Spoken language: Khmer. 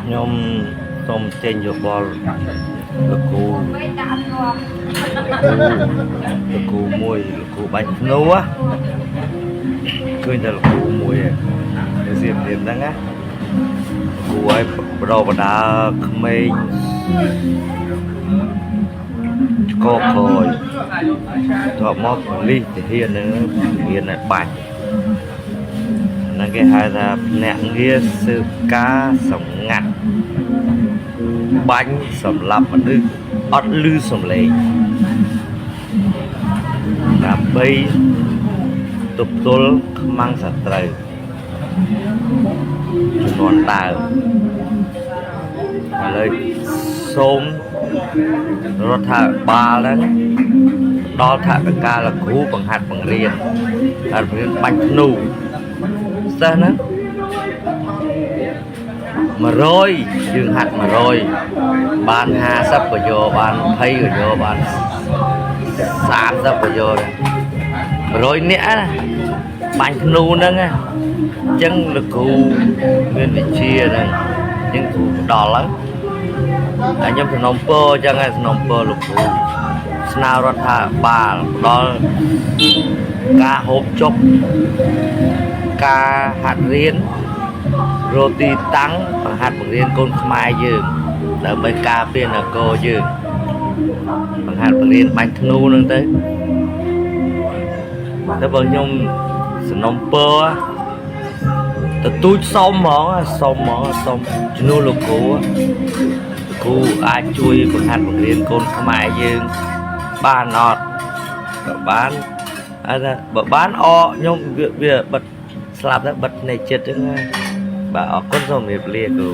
ខ្ញុំសូមចេញយោបល់លោកគ្រូមួយលោកគ្រូបាញ់ធ្នូឃើញតែលោកគ្រូមួយទៅសៀមរាបហ្នឹងណាគ្រូឲ្យបដបដាក្មេងកកខយតបមកលីសទាហានហ្នឹងហ៊ានឲ្យបាញ់ហ្នឹងគេហៅថាភ្នាក់ងារស៊ើបការសម្ងាត់បាញ់សម្លាប់មនុស្សអត់ឮសំឡេងដើម្បីទប់ទល់ខ្មាំងសត្រូវជំនាន់ដើមឥឡូវសូមរដ្ឋាភិបាលហ្នឹងដល់ថវិកាលោកគ្រូបង្ហាត់បង្រៀនហើយបង្រៀនបាញ់ធ្នូសិស្សហ្នឹង100យើងហាត់100បាន50ក៏យកបាន20ក៏យកបាន30ក៏យក100នាក់ណាបាញ់ធ្នូហ្នឹងអញ្ចឹងលោកគ្រូមានវិជ្ជាហ្នឹងអញ្ចឹងគ្រូដល់ហើយខ្ញុំសំណូមពរអញ្ចឹងហើយសំណូមពរលោកគ្រូស្នើរដ្ឋាភិបាលផ្ដល់ការហូបចុកការហាត់រៀនរកទីតាំងបង្ហាត់បង្រៀនកូនខ្មែរយើងដើម្បីការពារនគរយើងបង្ហាត់បង្រៀនបាញ់ធ្នូហ្នឹងទៅបើខ្ញុំសំណុំពរទៅទូចសុំហ្មងសុំជំនួសលោកគ្រូអាចជួយបង្ហាត់បង្រៀនកូនខ្មែរយើងបានអត់បើបានអខ្ញុំវាបិទស្លាប់ទៅបិទនៃចិត្តហ្នឹងបាទអរគុណសូមជម្រាបលាគ្រូ